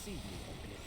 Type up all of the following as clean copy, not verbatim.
see you open it.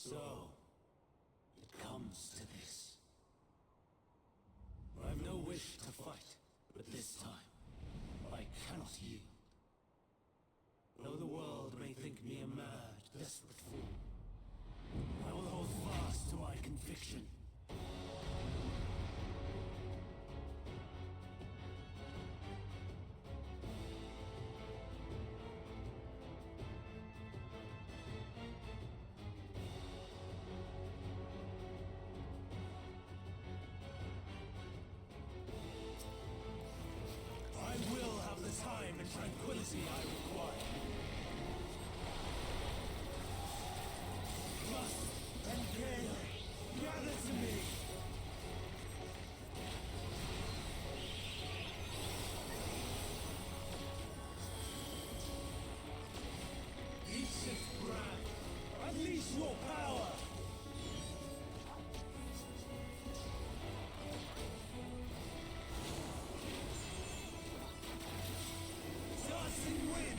So, it comes to this. I've no wish to fight, but this time, I cannot yield. Though the world may think me a mad, desperate fool, I will hold fast to my conviction. I will have the time and tranquility I require. Lust and gale, gather to me! Ancient brand, unleash your power! Dancing wind!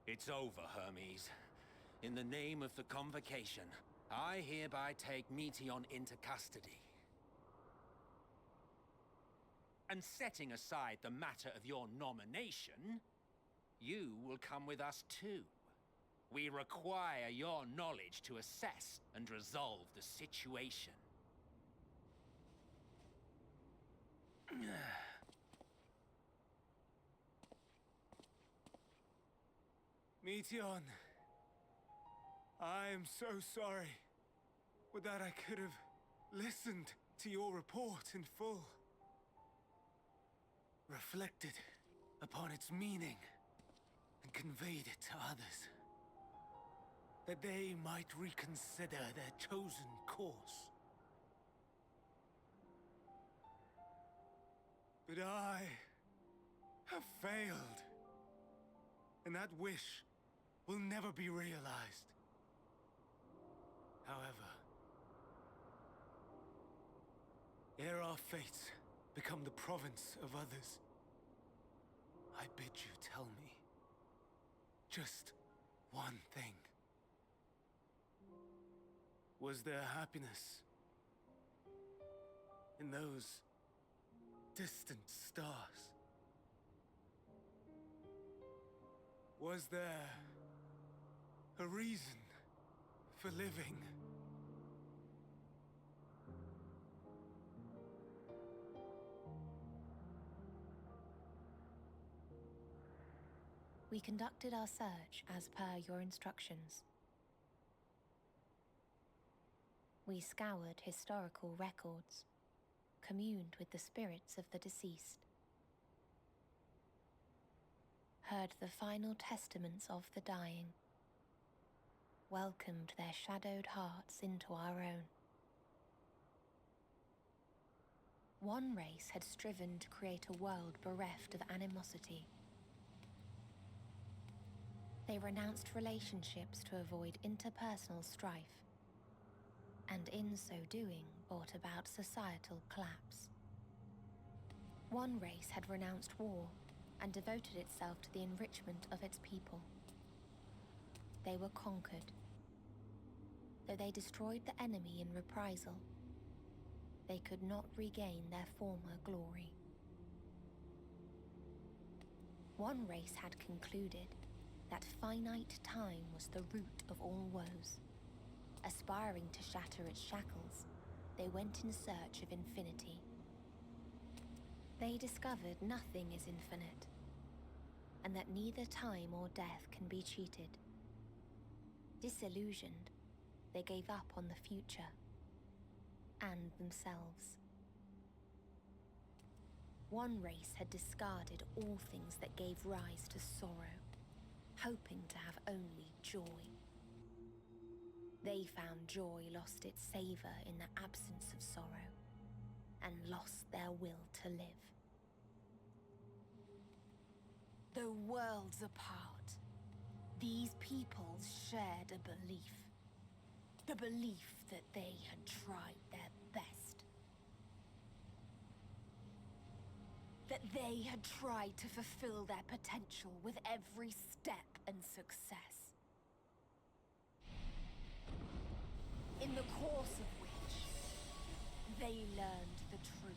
It's over, Hermes. In the name of the Convocation, I hereby take Meteion into custody. And setting aside the matter of your nomination, you will come with us too. We require your knowledge to assess and resolve the situation. Meteion, I am so sorry. Would that I could have listened to your report in full. Reflected upon its meaning and conveyed it to others. That they might reconsider their chosen course. But I have failed. And that wish will never be realized. However, ere our fates become the province of others, I bid you tell me just one thing. Was there happiness in those distant stars? Was there a reason for living? We conducted our search as per your instructions. We scoured historical records, communed with the spirits of the deceased, heard the final testaments of the dying, welcomed their shadowed hearts into our own. One race had striven to create a world bereft of animosity. They renounced relationships to avoid interpersonal strife, and in so doing brought about societal collapse. One race had renounced war and devoted itself to the enrichment of its people. They were conquered. Though they destroyed the enemy in reprisal, they could not regain their former glory. One race had concluded that finite time was the root of all woes. Aspiring to shatter its shackles, they went in search of infinity. They discovered nothing is infinite, and that neither time or death can be cheated. Disillusioned, they gave up on the future and themselves. One race had discarded all things that gave rise to sorrow, hoping to have only joy. They found joy lost its savor in the absence of sorrow, and lost their will to live. Though worlds apart, these peoples shared a belief. The belief that they had tried their best. That they had tried to fulfill their potential with every step and success. In the course of which, they learned the truth.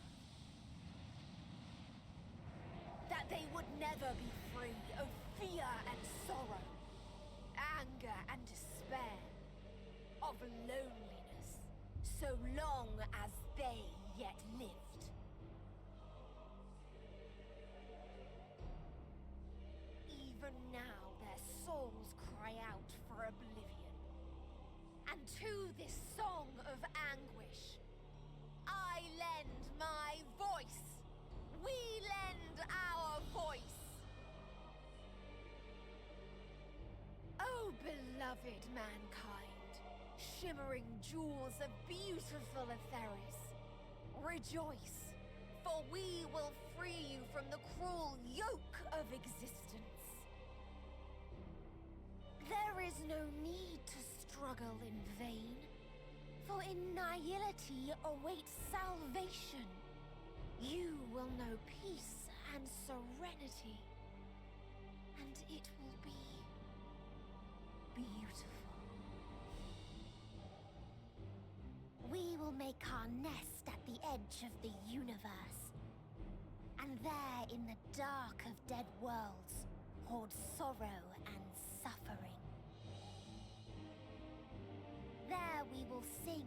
That they would never be free of fear and sorrow, anger and despair, of loneliness, so long as they yet lived. Even now their souls cry out for oblivion. And to this song of anguish, I lend my voice. We lend our voice. Oh, beloved mankind, shimmering jewels of beautiful Etheris, rejoice, for we will free you from the cruel yoke of existence. There is no need to struggle in vain, for in nihility awaits salvation. You will know peace and serenity, and it will be beautiful. We will make our nest at the edge of the universe. And there, in the dark of dead worlds, hoard sorrow and suffering. There we will sing,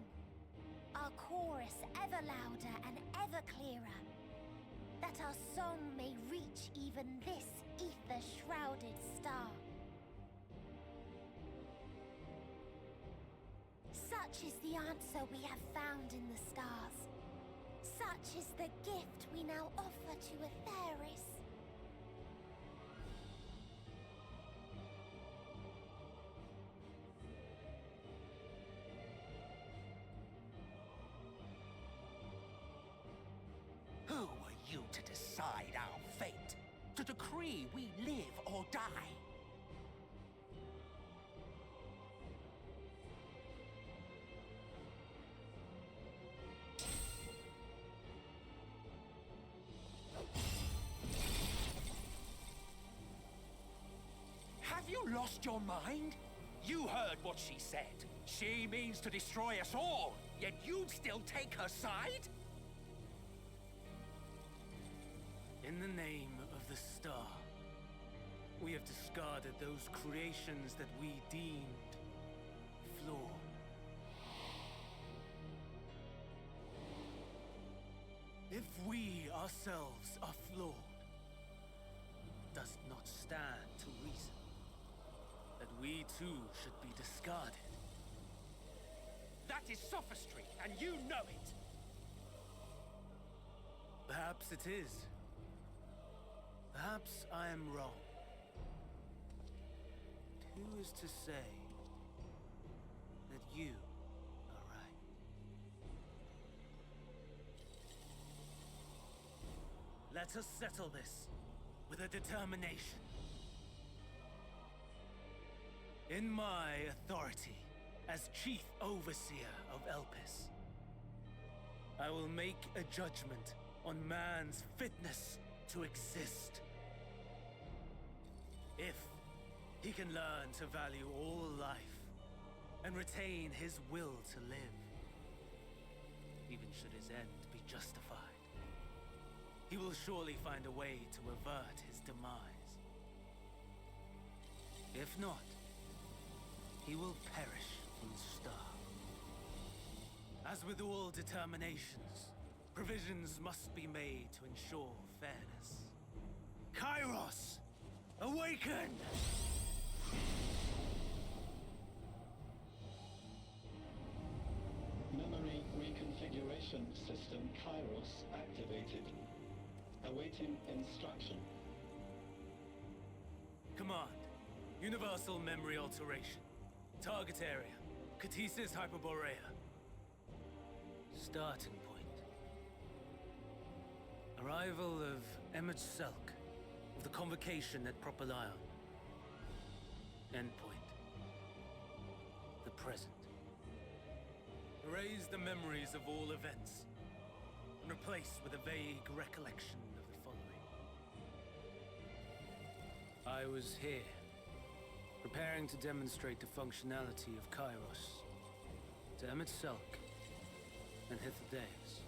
our chorus ever louder and ever clearer, that our song may reach even this ether-shrouded star. Such is the answer we have found in the stars. Such is the gift we now offer to Etheris. Who are you to decide our fate? To decree we live or die? Have you lost your mind? You heard what she said. She means to destroy us all, yet you'd still take her side? In the name of the star, we have discarded those creations that we deemed flawed. If we ourselves are flawed, does it not stand to reason that we too should be discarded? That is sophistry, and you know it. Perhaps it is. Perhaps I am wrong. But who is to say that you are right? Let us settle this with a determination. In my authority as Chief Overseer of Elpis, I will make a judgment on man's fitness to exist. If he can learn to value all life and retain his will to live, even should his end be justified, he will surely find a way to avert his demise. If not, he will perish from the start. As with all determinations, provisions must be made to ensure fairness. Kairos, awaken! Memory reconfiguration system Kairos activated. Awaiting instruction. Command, universal memory alteration. Target area, Ktisis Hyperboreia. Starting point. Arrival of Emmet Selk, of the convocation at Propylion. Endpoint. The present. Erase the memories of all events, and replace with a vague recollection of the following. I was here, preparing to demonstrate the functionality of Kairos to Emmet Selk and Hythlodaeus.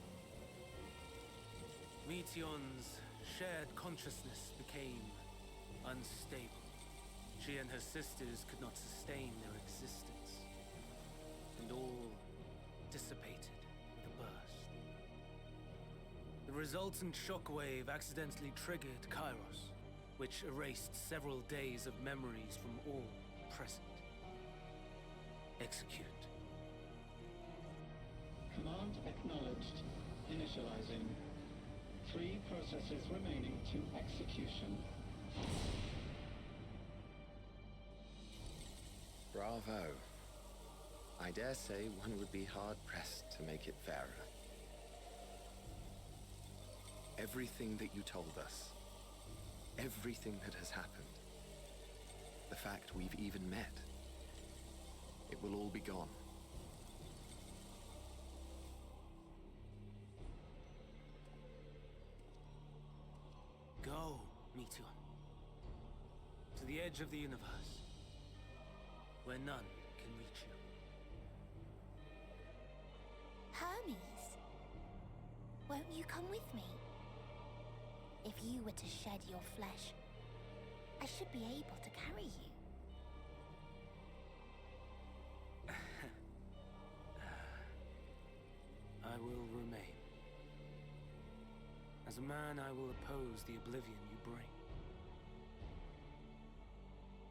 Meteion's shared consciousness became unstable. She and her sisters could not sustain their existence, and all dissipated with a burst. The resultant shockwave accidentally triggered Kairos, which erased several days of memories from all present. Execute. Command acknowledged. Initializing. 3 processes remaining to execution. Bravo. I dare say one would be hard-pressed to make it fairer. Everything that you told us, everything that has happened, the fact we've even met, it will all be gone. Go, Meteion. To the edge of the universe. where none can reach you. Hermes, won't you come with me? If you were to shed your flesh, I should be able to carry you. I will remain. As a man, I will oppose the oblivion you bring.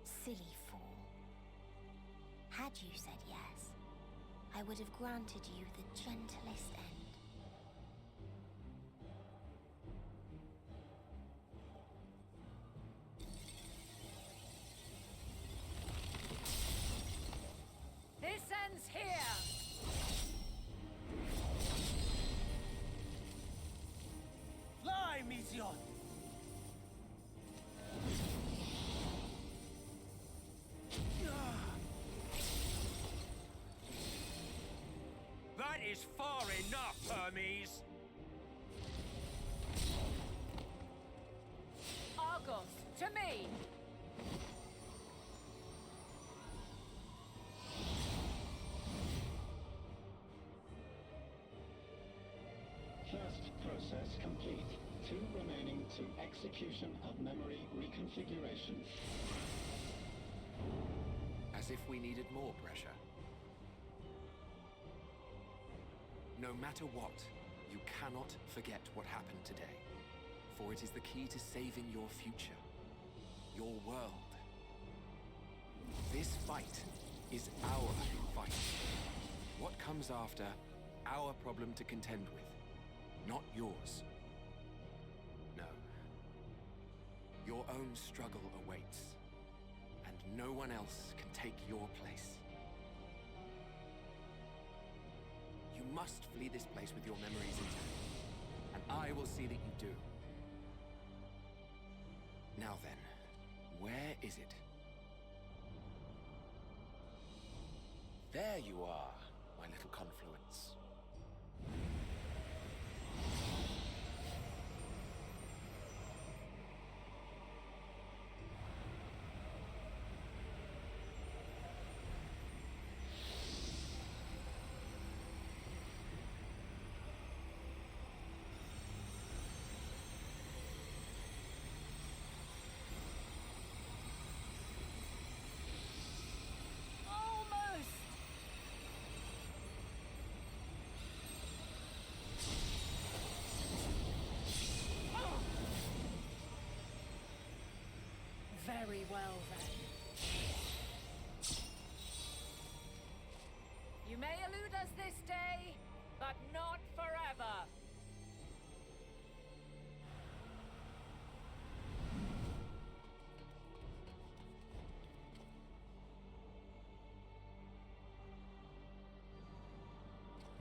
Silly fool. Had you said yes, I would have granted you the gentlest end. This ends here! Fly, Meteon! That is far enough, Hermes! Argos, to me! First process complete. 2 remaining to execution of memory reconfiguration. As if we needed more pressure. No matter what, you cannot forget what happened today. For it is the key to saving your future. Your world. This fight is our fight. What comes after, our problem to contend with. Not yours. No. Your own struggle awaits. And no one else can take your place. You must flee this place with your memories intact. And I will see that you do. Now then, where is it? There you are, my little confluence. Almost! Very well, then. You may elude us this day, but not forever.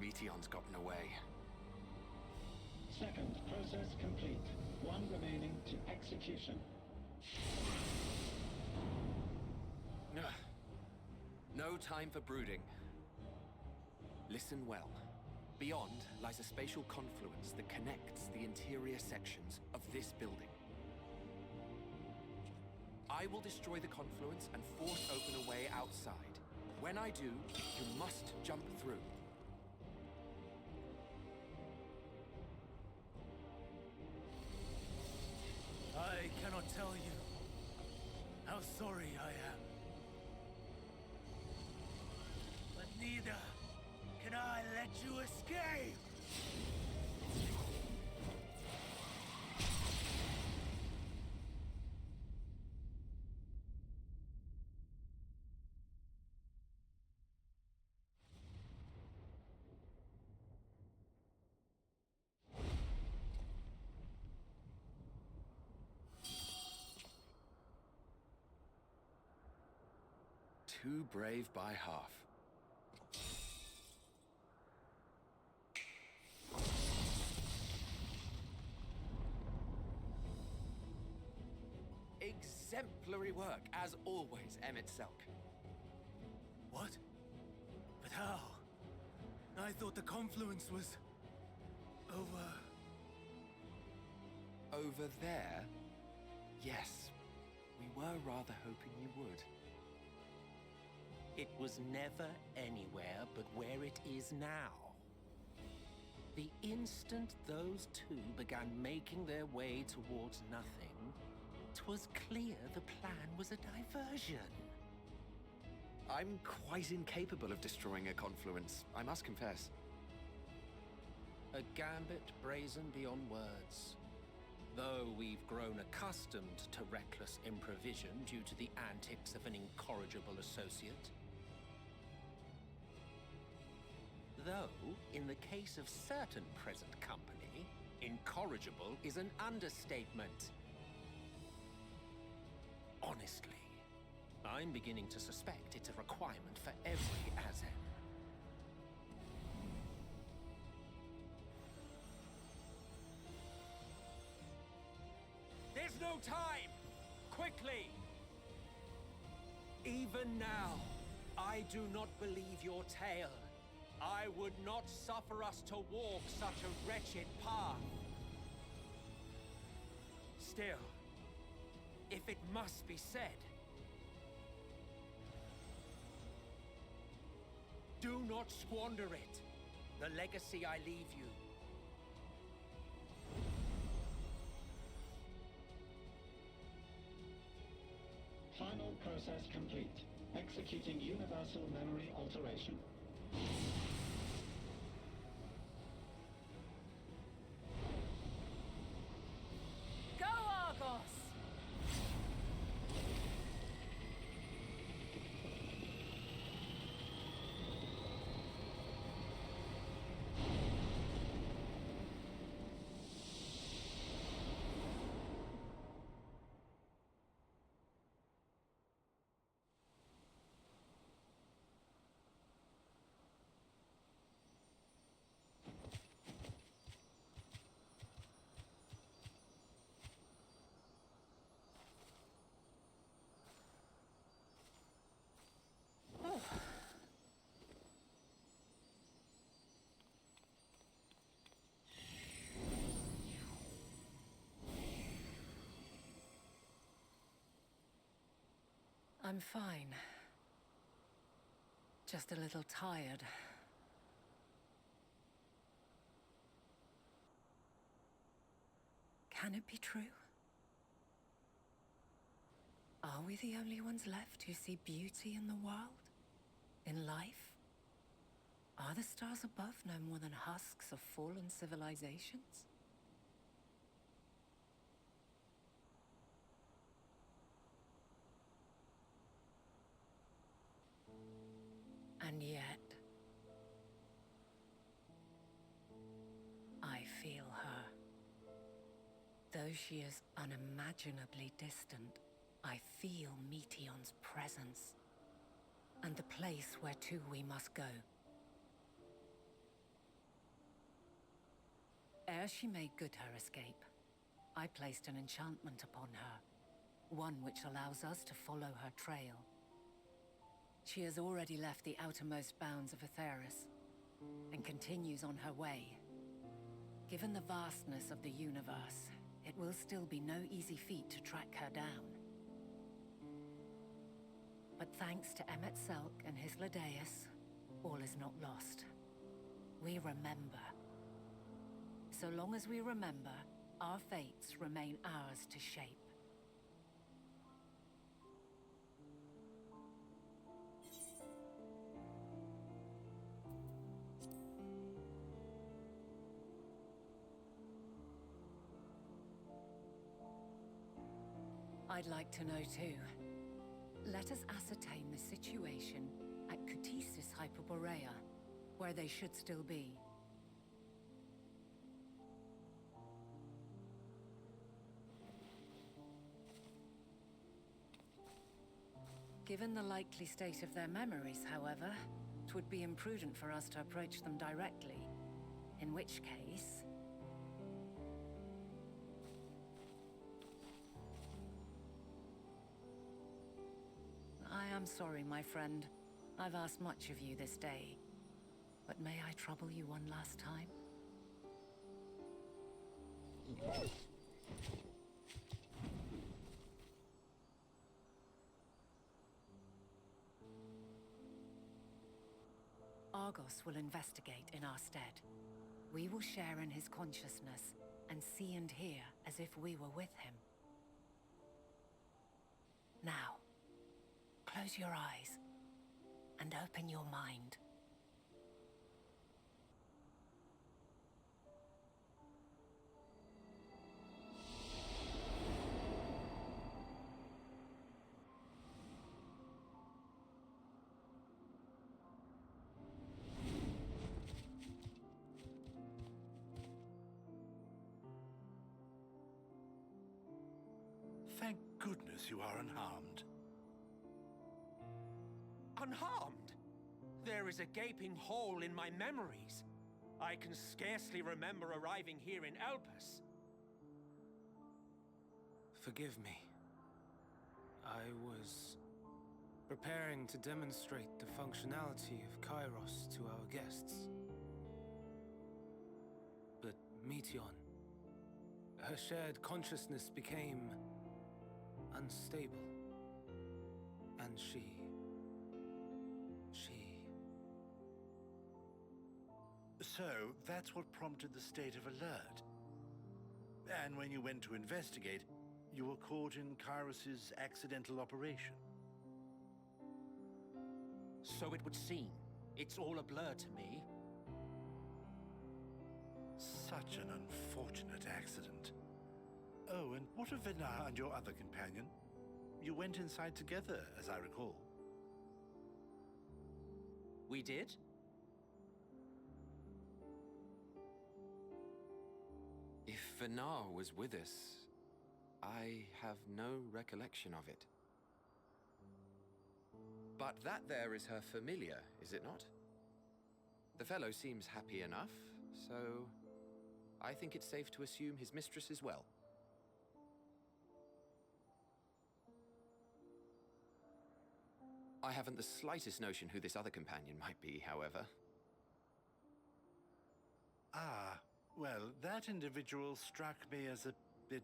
Meteon's gotten away. Second process complete. 1 remaining to execution. No time for brooding. Listen well. Beyond lies a spatial confluence that connects the interior sections of this building. I will destroy the confluence and force open a way outside. When I do, you must jump through. I cannot tell you how sorry I am. But neither can I let you escape! Too brave by half. Exemplary work, as always, Emmett Selk. What? But how? I thought the confluence was... over... Over there? Yes. We were rather hoping you would. It was never anywhere but where it is now. The instant those two began making their way towards nothing, 'twas clear the plan was a diversion. I'm quite incapable of destroying a confluence, I must confess. A gambit brazen beyond words. Though we've grown accustomed to reckless improvision due to the antics of an incorrigible associate. Though, in the case of certain present company, incorrigible is an understatement. Honestly, I'm beginning to suspect it's a requirement for every Azen. There's no time! Quickly! Even now, I do not believe your tale. I would not suffer us to walk such a wretched path. Still, if it must be said, do not squander it. The legacy I leave you. Final process complete. Executing universal memory alteration. Go, Argos! I'm fine. Just a little tired. Can it be true? Are we the only ones left who see beauty in the world? In life? Are the stars above no more than husks of fallen civilizations? And yet, I feel her. Though she is unimaginably distant, I feel Meteion's presence, and the place where to we must go. Ere she made good her escape, I placed an enchantment upon her, one which allows us to follow her trail. She has already left the outermost bounds of Aetheris, and continues on her way. Given the vastness of the universe, it will still be no easy feat to track her down. But thanks to Emet-Selch and his Ladeus, all is not lost. We remember. So long as we remember, our fates remain ours to shape. I'd like to know too. Let us ascertain the situation at Ktisis Hyperboreia, where they should still be. Given the likely state of their memories, however, it would be imprudent for us to approach them directly. In which case... I am sorry, my friend. I've asked much of you this day. But may I trouble you one last time? Argos will investigate in our stead. We will share in his consciousness and see and hear as if we were with him. Now, close your eyes and open your mind. Thank goodness you are unharmed. Unharmed? There is a gaping hole in my memories. I can scarcely remember arriving here in Elpis. Forgive me. I was preparing to demonstrate the functionality of Kairos to our guests. But Meteon, her shared consciousness became unstable. And she... So, that's what prompted the state of alert. And when you went to investigate, you were caught in Kairos's accidental operation. So it would seem. It's all a blur to me. Such an unfortunate accident. Oh, and what of Venar and your other companion? You went inside together, as I recall. We did? If Venar was with us, I have no recollection of it. But that there is her familiar, is it not? The fellow seems happy enough, so I think it's safe to assume his mistress is well. I haven't the slightest notion who this other companion might be, however. Ah, well, that individual struck me as a bit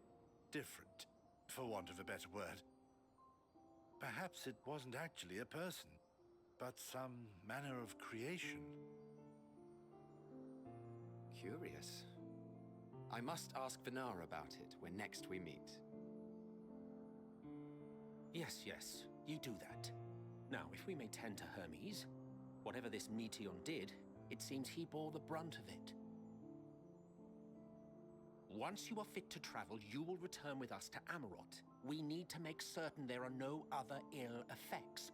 different, for want of a better word. Perhaps it wasn't actually a person, but some manner of creation. Curious. I must ask Venar about it when next we meet. Yes, you do that. Now, if we may tend to Hermes, whatever this Meteon did, it seems he bore the brunt of it. Once you are fit to travel, you will return with us to Amarot. We need to make certain there are no other ill effects.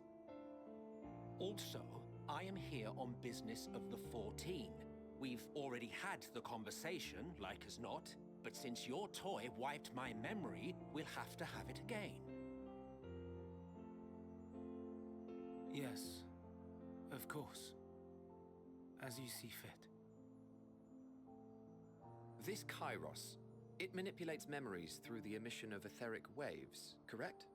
Also, I am here on business of the 14. We've already had the conversation, like as not, but since your toy wiped my memory, we'll have to have it again. Yes, of course. As you see fit. This Kairos, it manipulates memories through the emission of etheric waves, correct?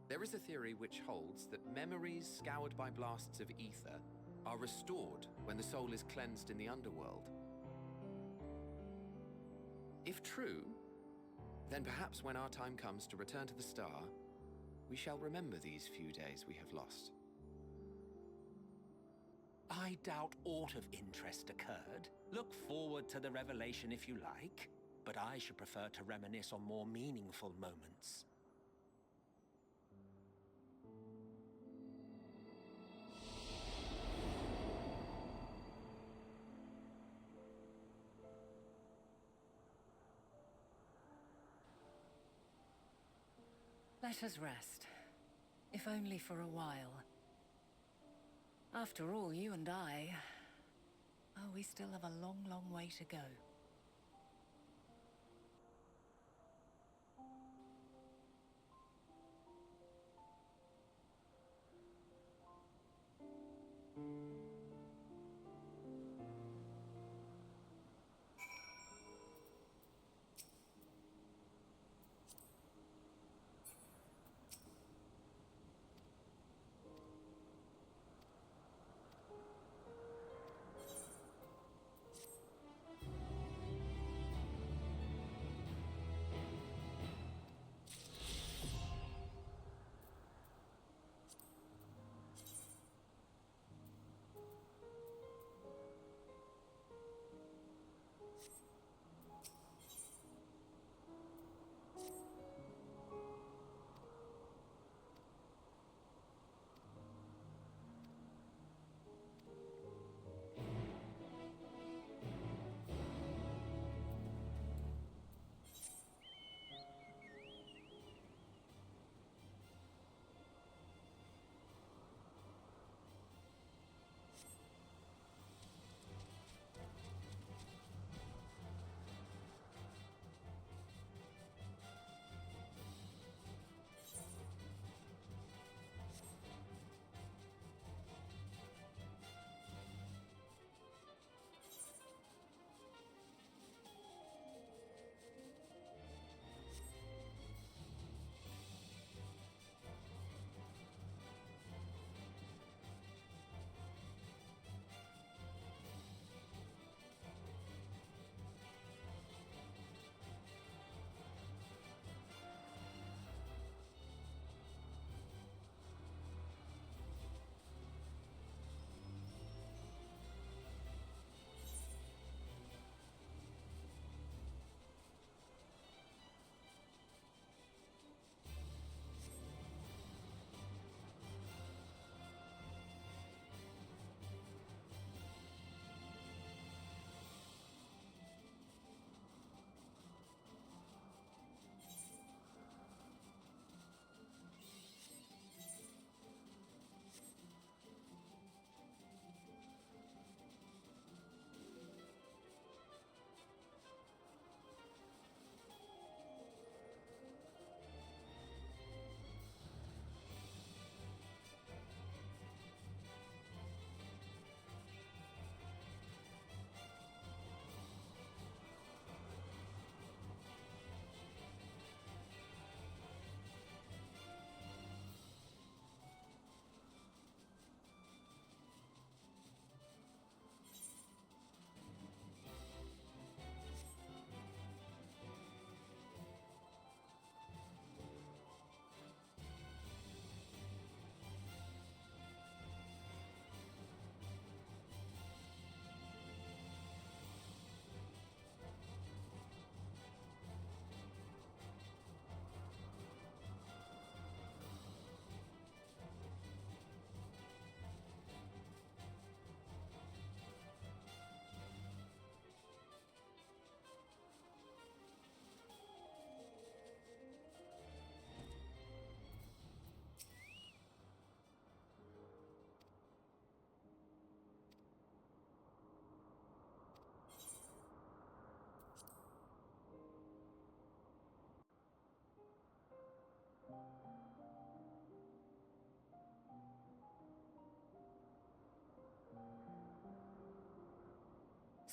There is a theory which holds that memories scoured by blasts of ether are restored when the soul is cleansed in the underworld. If true, then perhaps when our time comes to return to the star, we shall remember these few days we have lost. I doubt aught of interest occurred. Look forward to the revelation if you like, but I should prefer to reminisce on more meaningful moments. Let us rest, if only for a while. After all, you and I... Oh, we still have a long, long way to go.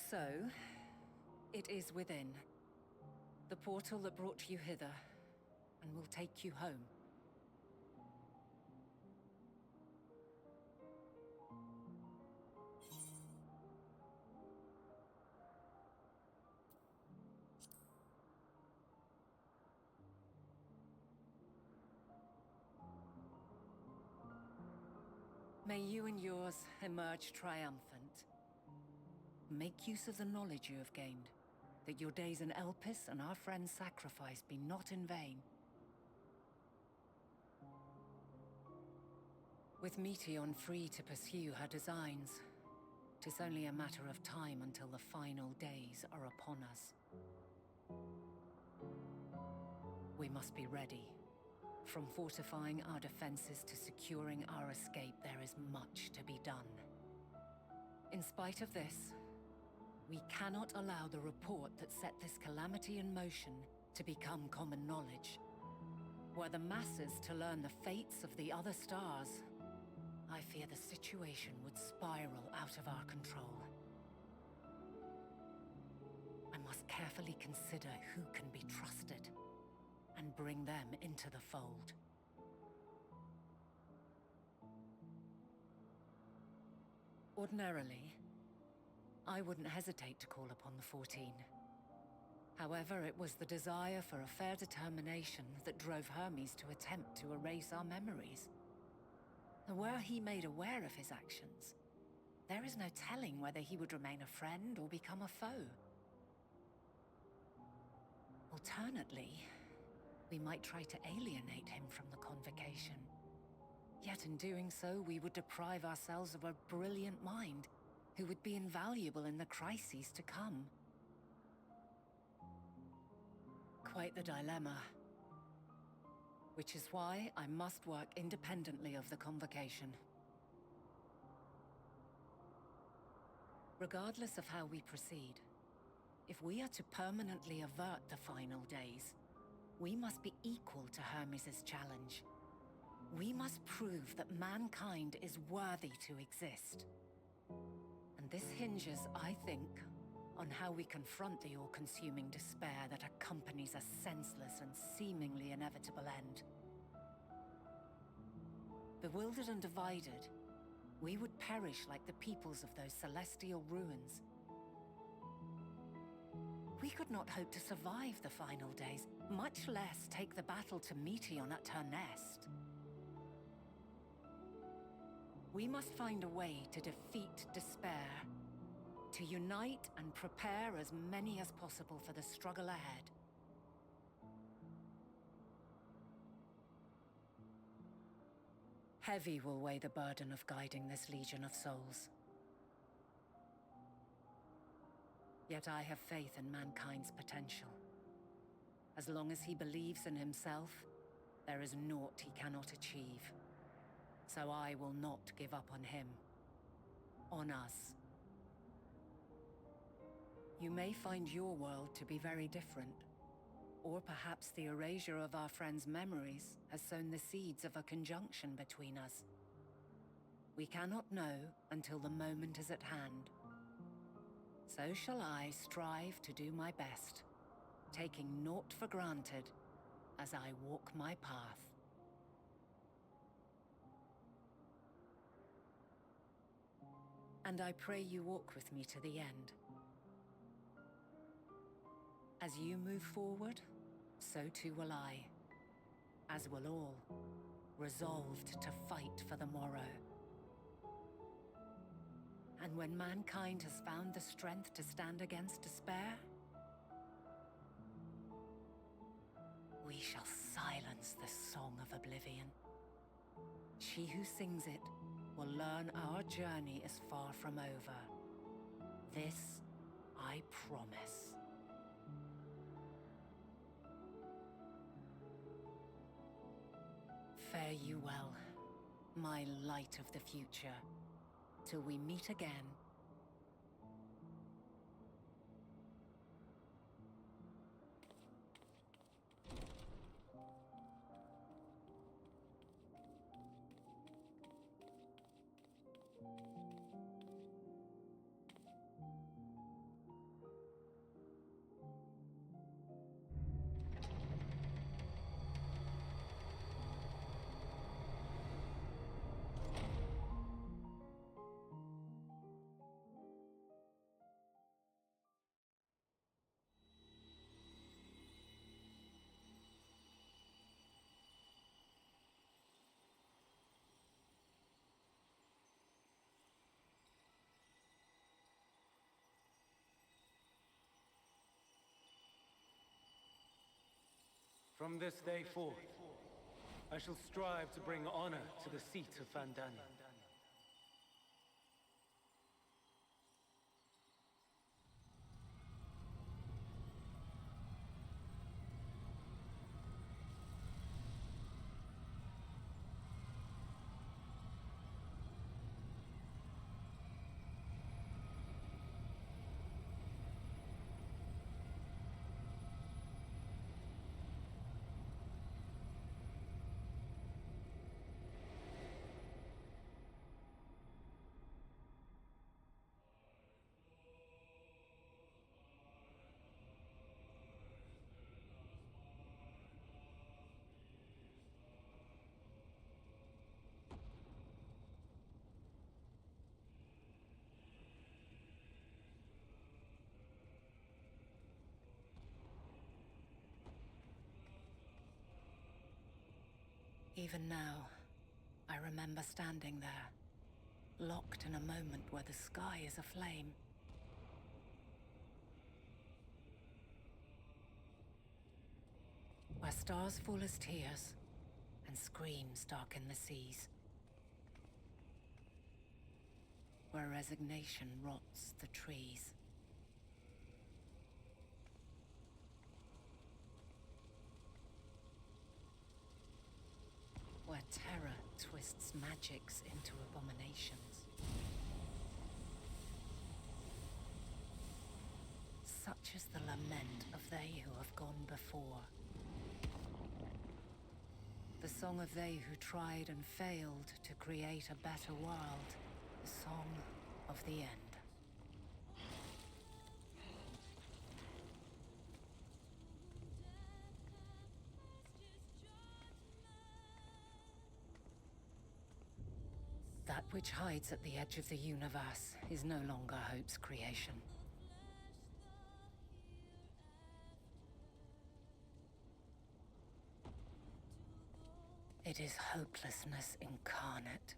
So, it is within. The portal that brought you hither, and will take you home. May you and yours emerge triumphant. Make use of the knowledge you have gained, that your days in Elpis and our friend's sacrifice be not in vain. With Meteion free to pursue her designs, 'tis only a matter of time until the final days are upon us. We must be ready. From fortifying our defenses to securing our escape, there is much to be done. In spite of this, we cannot allow the report that set this calamity in motion to become common knowledge. Were the masses to learn the fates of the other stars, I fear the situation would spiral out of our control. I must carefully consider who can be trusted and bring them into the fold. Ordinarily, I wouldn't hesitate to call upon the 14. However, it was the desire for a fair determination that drove Hermes to attempt to erase our memories. And were he made aware of his actions, there is no telling whether he would remain a friend or become a foe. Alternately, we might try to alienate him from the convocation. Yet in doing so, we would deprive ourselves of a brilliant mind who would be invaluable in the crises to come. Quite the dilemma. Which is why I must work independently of the convocation. Regardless of how we proceed, if we are to permanently avert the final days, we must be equal to Hermes' challenge. We must prove that mankind is worthy to exist. And this hinges, I think, on how we confront the all-consuming despair that accompanies a senseless and seemingly inevitable end. Bewildered and divided, we would perish like the peoples of those celestial ruins. We could not hope to survive the final days, much less take the battle to Meteion at her nest. We must find a way to defeat despair, to unite and prepare as many as possible for the struggle ahead. Heavy will weigh the burden of guiding this legion of souls. Yet I have faith in mankind's potential. As long as he believes in himself, there is naught he cannot achieve. So I will not give up on him. On us. You may find your world to be very different. Or perhaps the erasure of our friend's memories has sown the seeds of a conjunction between us. We cannot know until the moment is at hand. So shall I strive to do my best, taking naught for granted as I walk my path. And I pray you walk with me to the end. As you move forward, so too will I, as will all, resolved to fight for the morrow. And when mankind has found the strength to stand against despair, we shall silence the song of oblivion. She who sings it will learn our journey is far from over. This I promise. Fare you well, my light of the future, till we meet again. From this day forth, I shall strive to bring honor to the seat of Vandani. Even now, I remember standing there, locked in a moment where the sky is aflame. Where stars fall as tears, and screams darken the seas. Where resignation rots the trees. Where terror twists magics into abominations. Such is the lament of they who have gone before. The song of they who tried and failed to create a better world. The song of the end. That which hides at the edge of the universe is no longer Hope's creation. It is hopelessness incarnate.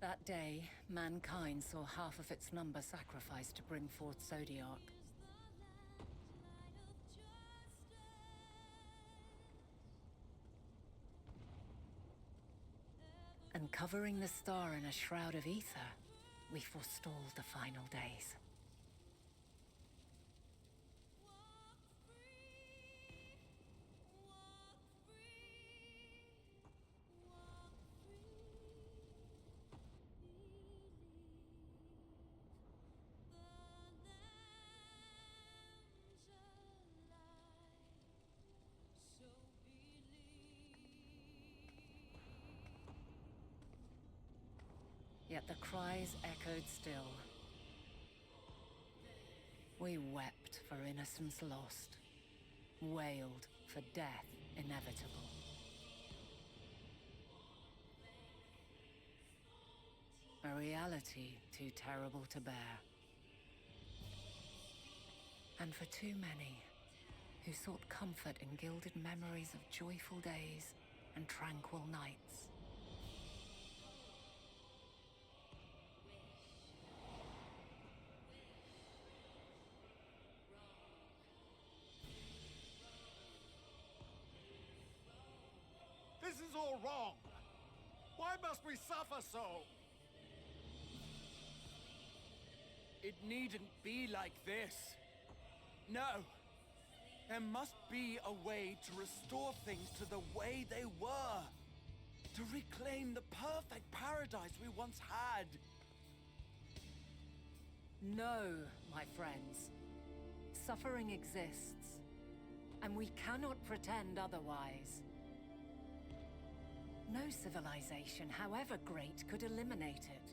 That day, mankind saw half of its number sacrificed to bring forth Zodiark. And covering the star in a shroud of ether, we forestalled the final days. Yet the cries echoed still. We wept for innocence lost, wailed for death inevitable. A reality too terrible to bear. And for too many who sought comfort in gilded memories of joyful days and tranquil nights. This is all wrong! Why must we suffer so? It needn't be like this. No. There must be a way to restore things to the way they were. To reclaim the perfect paradise we once had. No, my friends. Suffering exists, and we cannot pretend otherwise. No civilization, however great, could eliminate it.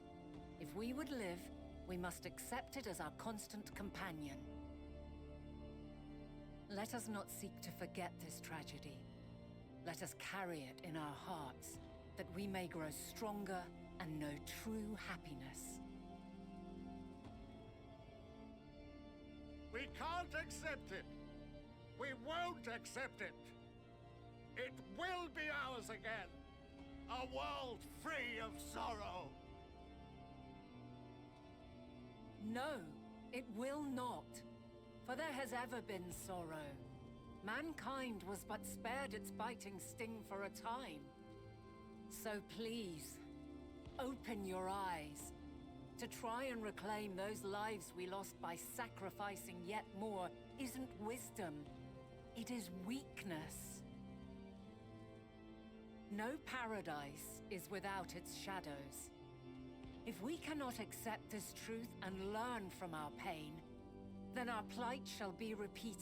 If we would live, we must accept it as our constant companion. Let us not seek to forget this tragedy. Let us carry it in our hearts, that we may grow stronger and know true happiness. We can't accept it! We won't accept it! It will be ours again! A world free of sorrow! No, it will not. For there has ever been sorrow. Mankind was but spared its biting sting for a time. So please, open your eyes. To try and reclaim those lives we lost by sacrificing yet more isn't wisdom. It is weakness. No paradise is without its shadows. If we cannot accept this truth and learn from our pain, then our plight shall be repeated.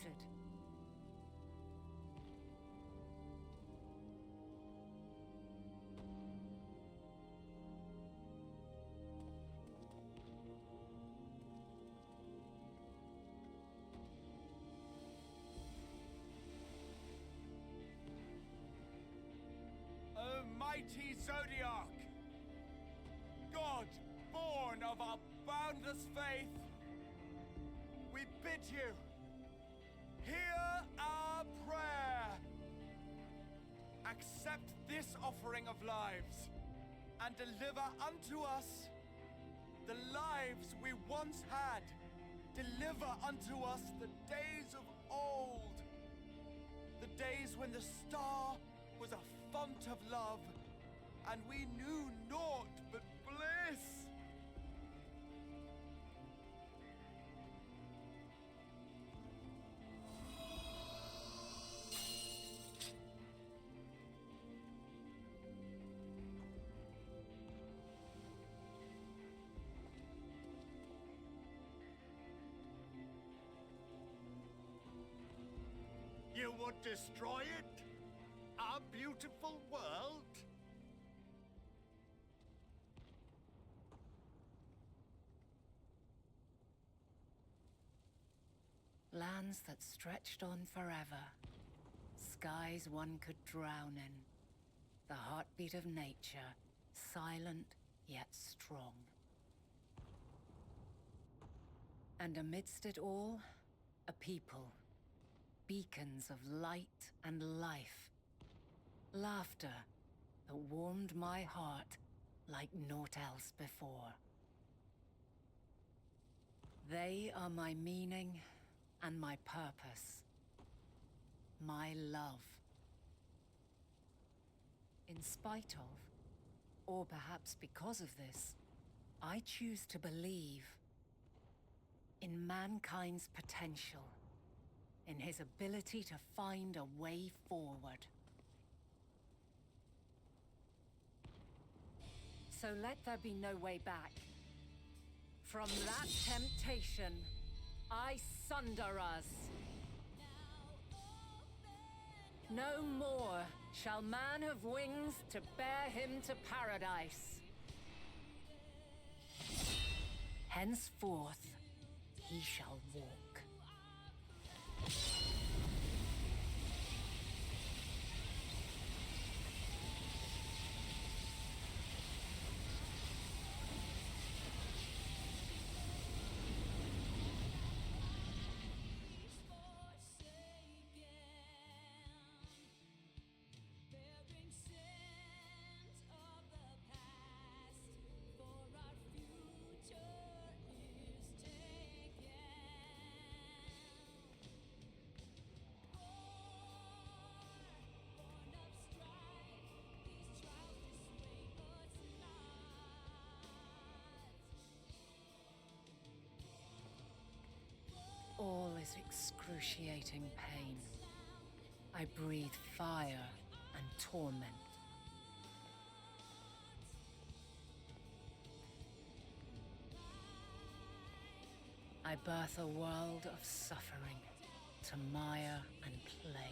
O mighty Zodiac! God, born of our boundless faith, we bid you, hear our prayer. Accept this offering of lives, and deliver unto us the lives we once had. Deliver unto us the days of old, the days when the star was a font of love, and we knew naught but bliss. You would destroy it? Our beautiful world? Lands that stretched on forever. Skies one could drown in. The heartbeat of nature, silent yet strong. And amidst it all, a people. Beacons of light and life. Laughter that warmed my heart like naught else before. They are my meaning and my purpose. My love. In spite of, or perhaps because of this, I choose to believe in mankind's potential. In his ability to find a way forward. So let there be no way back. From that temptation, I sunder us. No more shall man have wings to bear him to paradise. Henceforth, he shall walk. All is excruciating pain. I breathe fire and torment. I birth a world of suffering to mire and plague.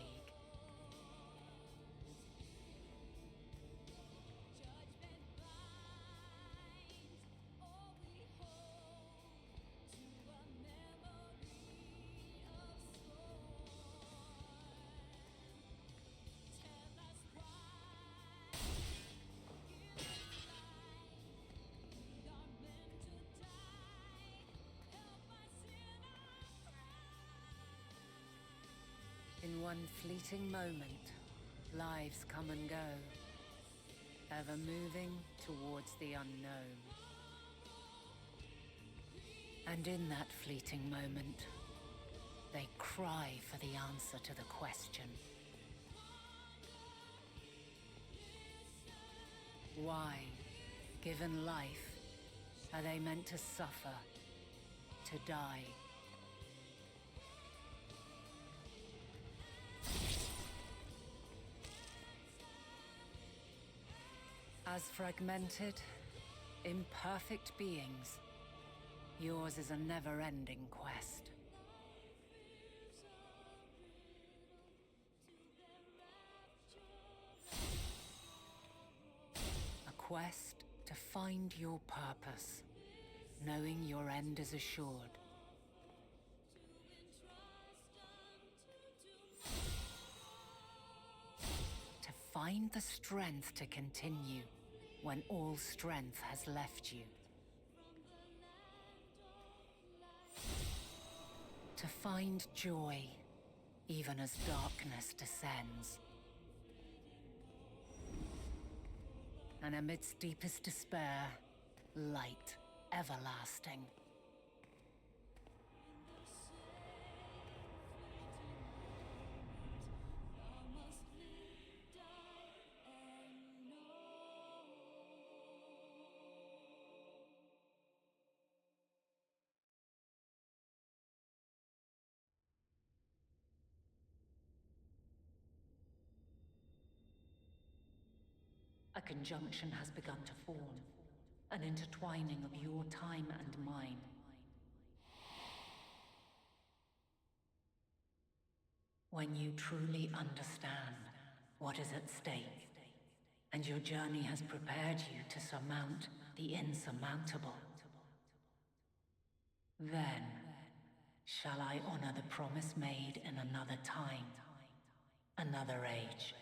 In one fleeting moment, lives come and go, ever moving towards the unknown. And in that fleeting moment, they cry for the answer to the question. Why, given life, are they meant to suffer, to die? As fragmented, imperfect beings, yours is a never-ending quest. A quest to find your purpose, knowing your end is assured. To find the strength to continue when all strength has left you. To find joy, even as darkness descends. And amidst deepest despair, light everlasting. A conjunction has begun to form, an intertwining of your time and mine. When you truly understand what is at stake, and your journey has prepared you to surmount the insurmountable, then shall I honor the promise made in another time, another age.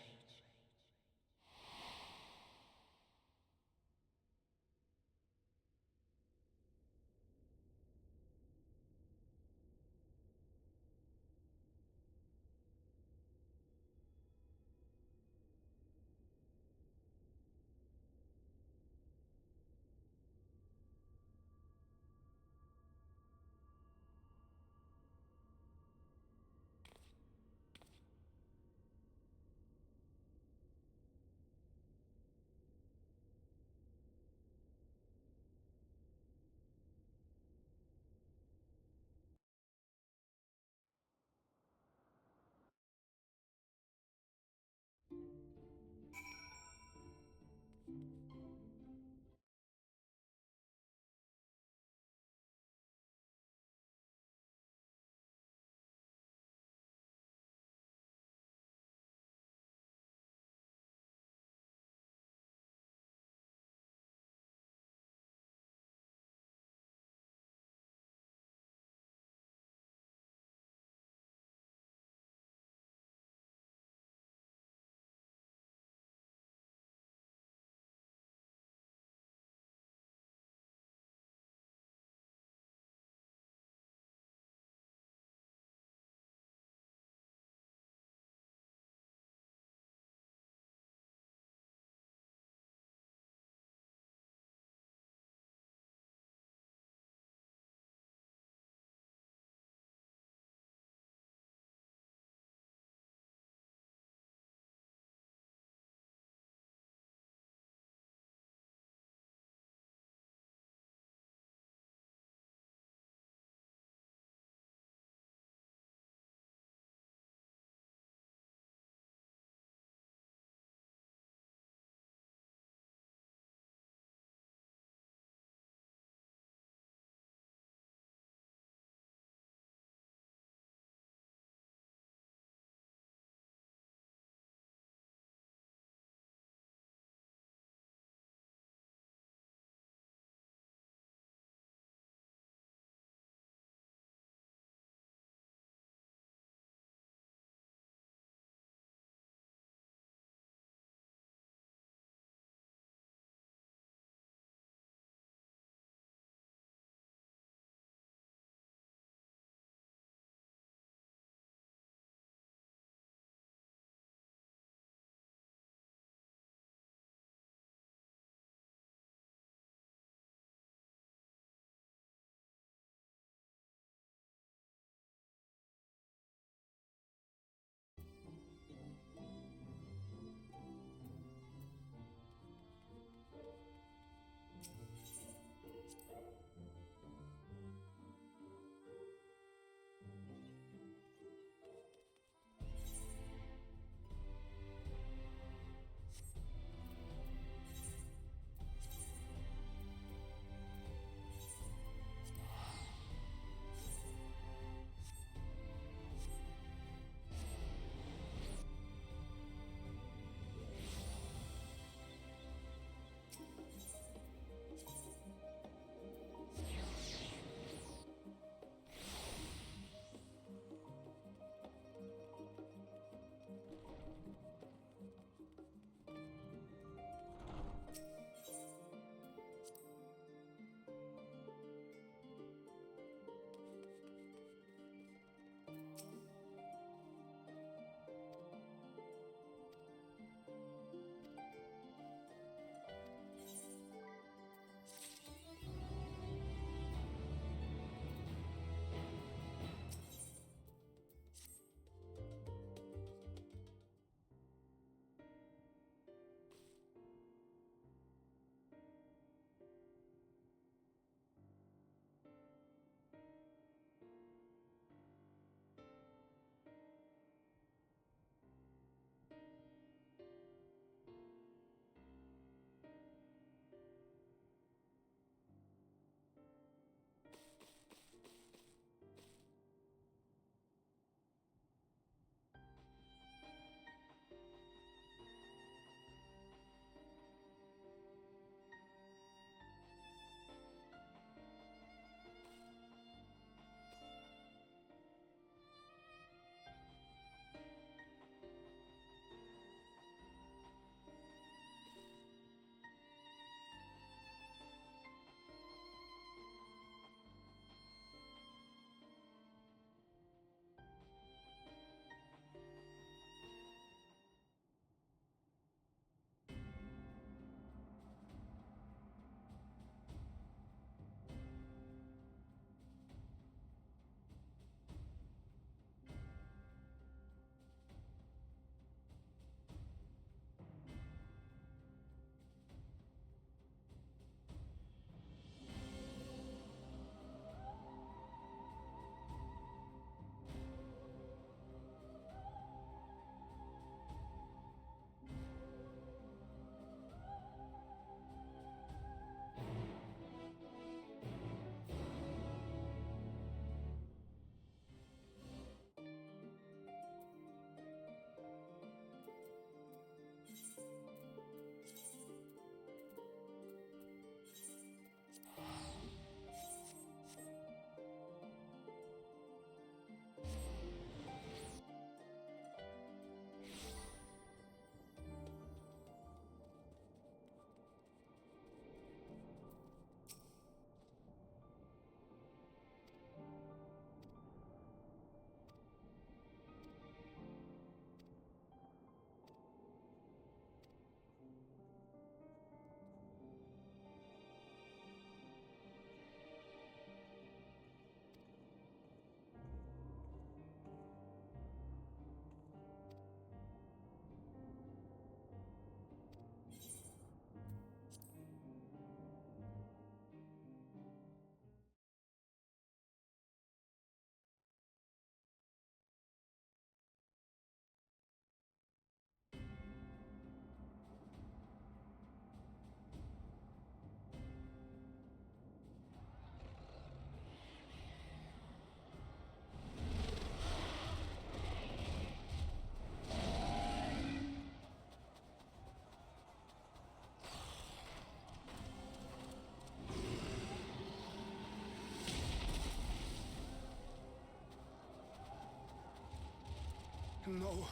No.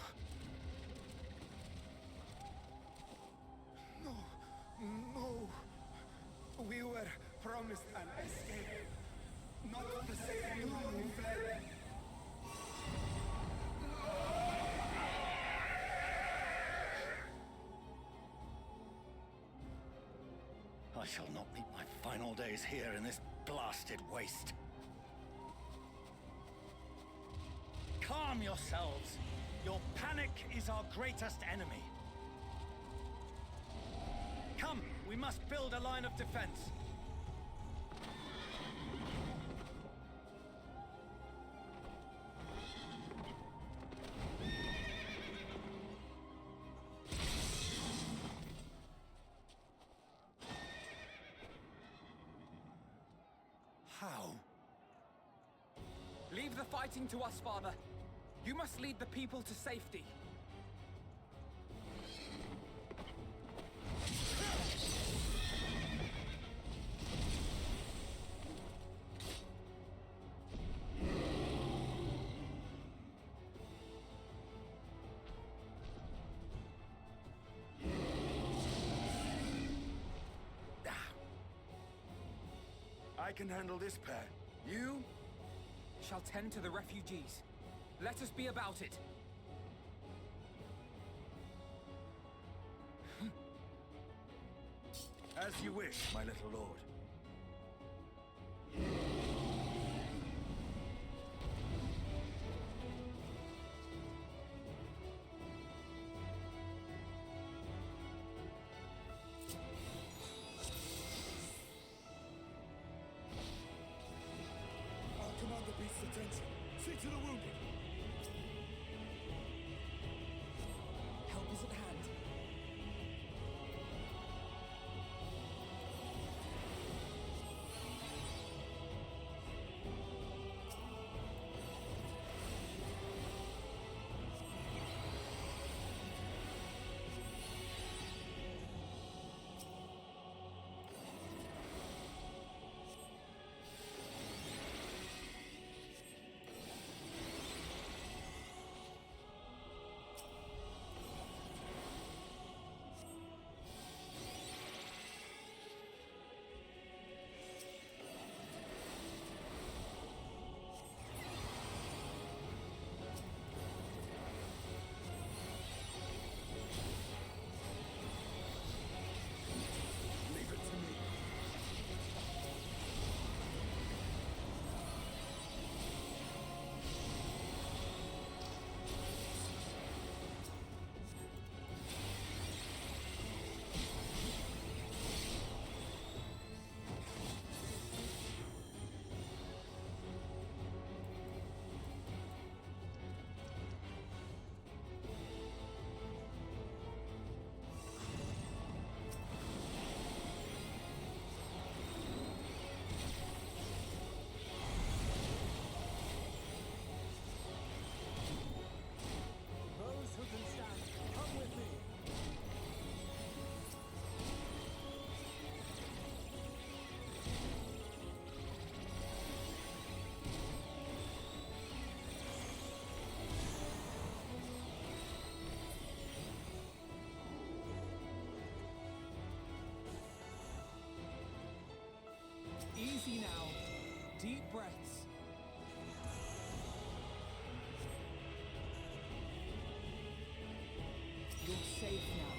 No. No. We were promised an escape. Not the same one we fled. I shall not meet my final days here in this blasted waste. Calm yourselves. Your panic is our greatest enemy. Come, we must build a line of defense. How? Leave the fighting to us, Father. You must lead the people to safety. I can handle this pair. You? Shall tend to the refugees. Let us be about it. As you wish, my little lord. I'll command the beast's attention. See to the wounded. Help is at hand. Easy now. Deep breaths. You're safe now.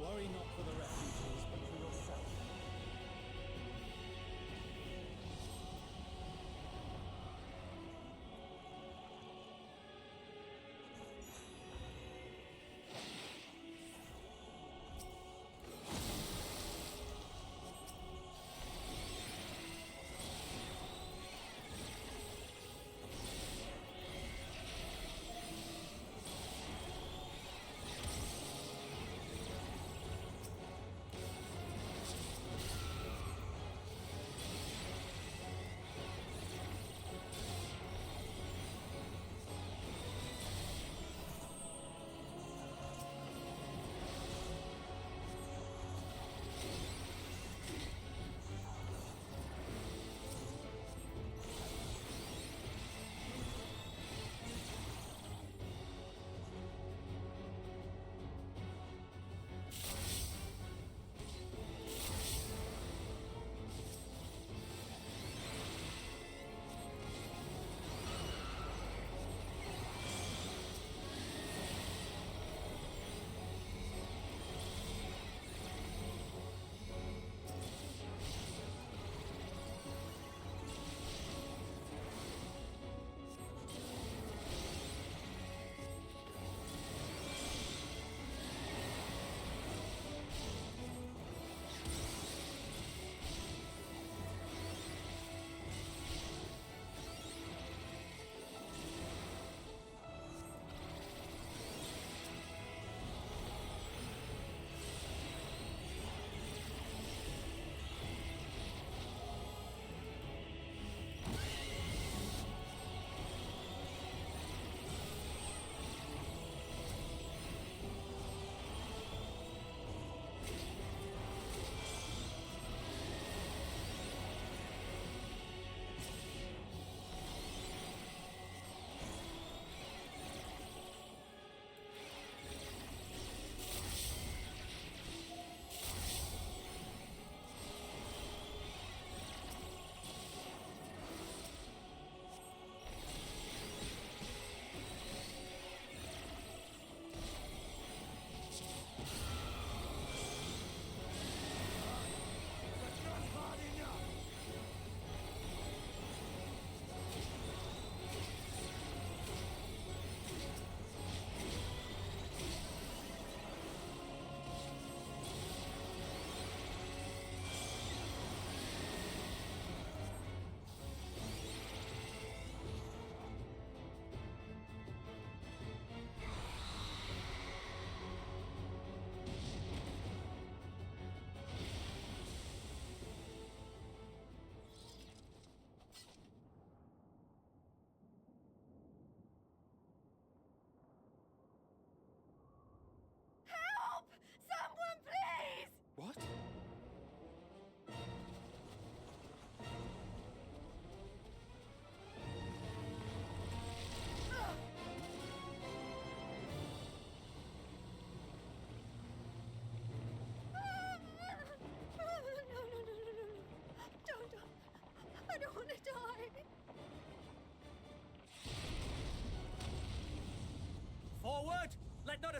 Worry not for the refugees, but for yourself.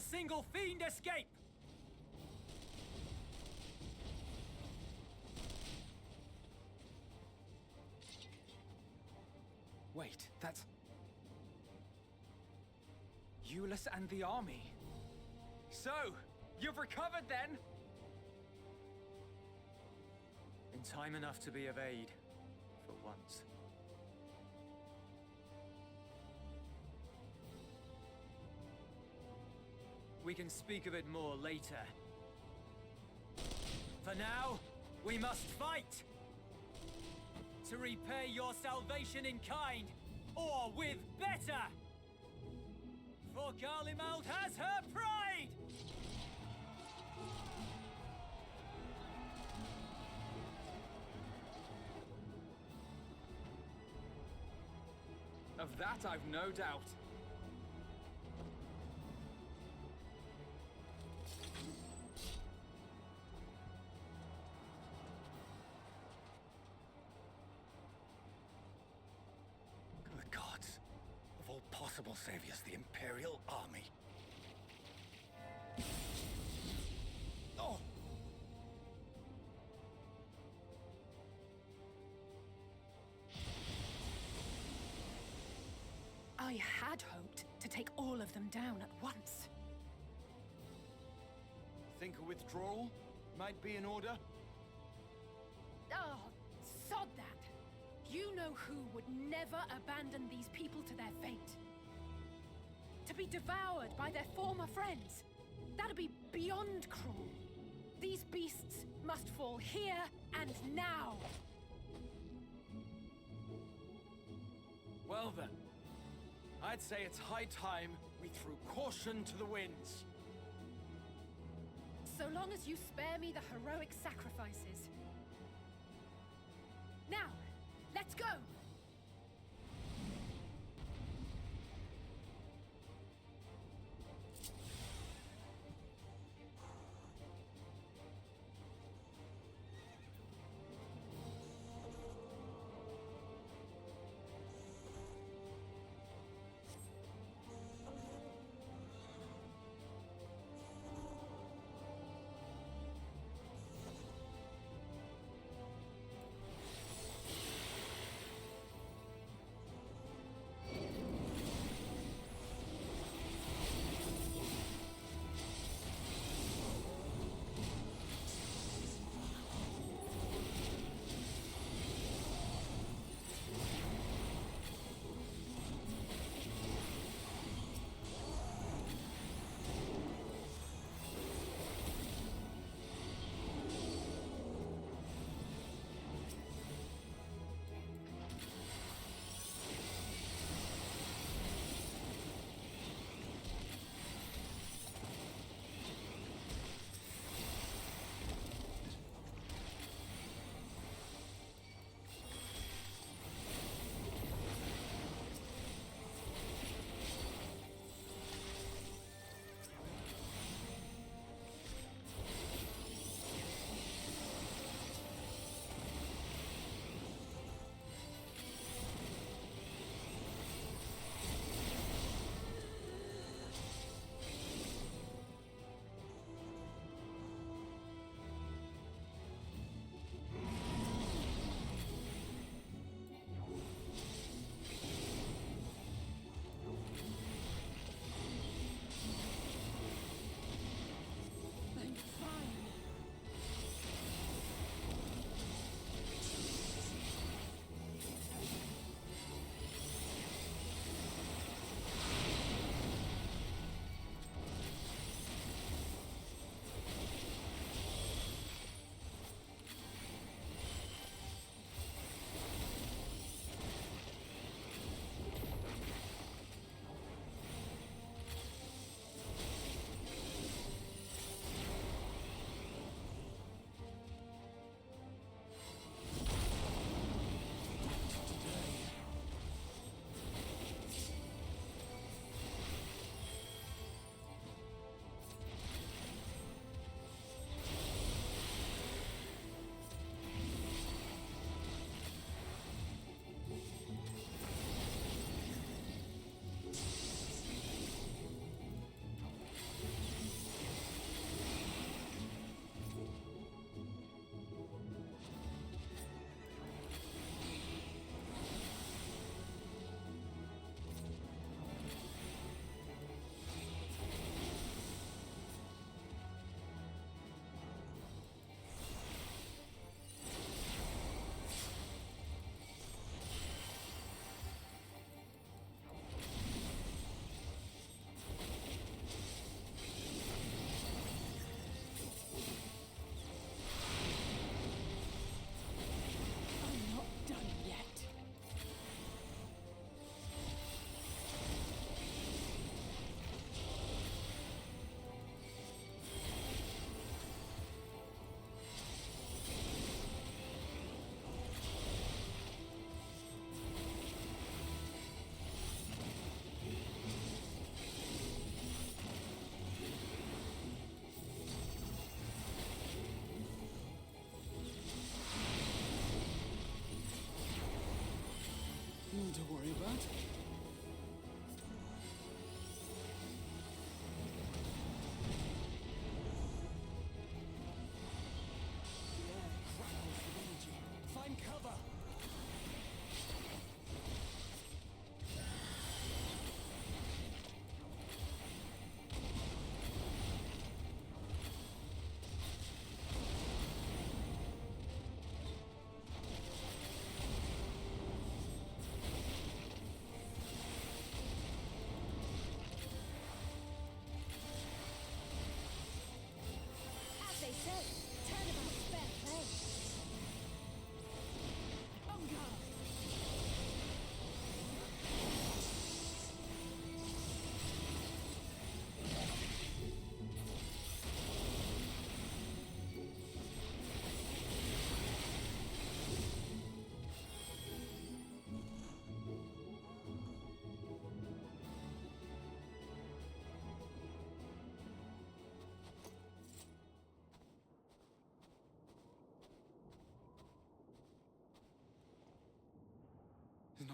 a single fiend escape! Wait, that's... Euless and the army. So, you've recovered then? In time enough to be of aid, for once. We can speak of it more later. For now, we must fight! To repay your salvation in kind, or with better! For Garlemald has her pride! Of that I've no doubt. Good gods. Of all possible saviors, the Imperial Army. Oh! I had hoped to take all of them down at once. Think a withdrawal might be in order? Oh, sod that. You know who would never abandon these people to their fate. To be devoured by their former friends. That'd be beyond cruel. These beasts must fall here and now. Well then, I'd say it's high time we threw caution to the winds. So long as you spare me the heroic sacrifices. Now, let's go!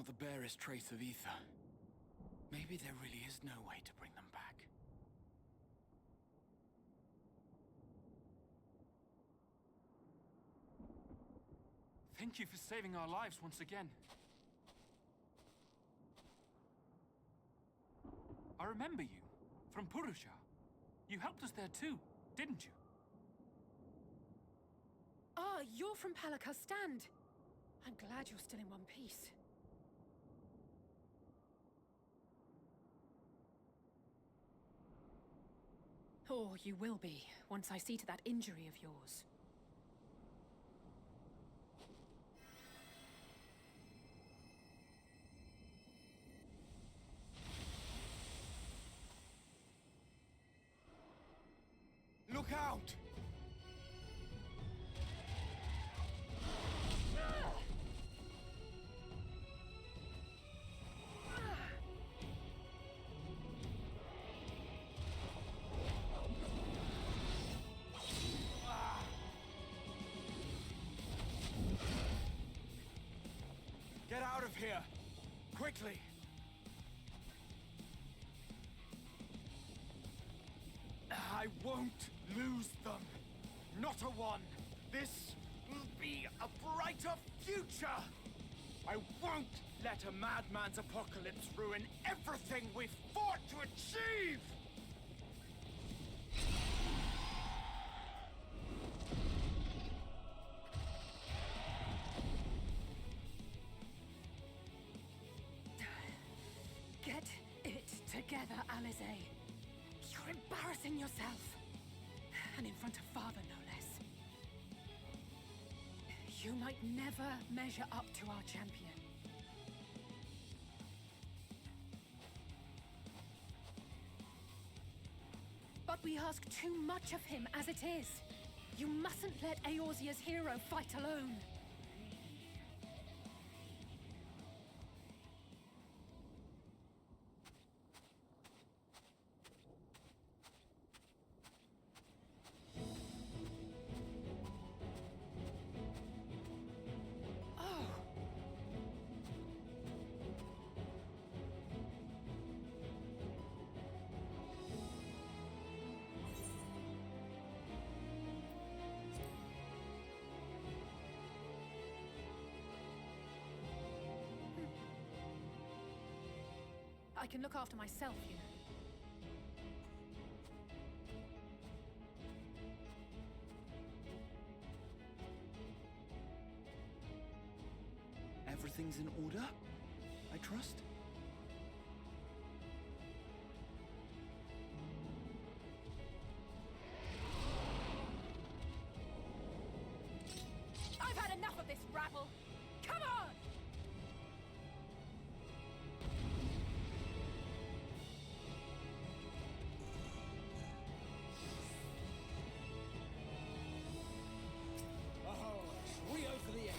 Not the barest trace of ether. Maybe there really is no way to bring them back. Thank you for saving our lives once again. I remember you, from Purusha. You helped us there too, didn't you? Ah, you're from Palaka's stand. I'm glad you're still in one piece. Or you will be, once I see to that injury of yours. Look out! Get out of here! Quickly! I won't lose them. Not a one. This will be a brighter future. I won't let a madman's apocalypse ruin everything we've fought to achieve! Get it together, Alize. You're embarrassing yourself. And in front of Father, no less. You might never measure up to our champion. But we ask too much of him as it is. You mustn't let Eorzea's hero fight alone. I can look after myself, you know. Everything's in order, I trust? I've had enough of this rabble! Come on! We over the edge.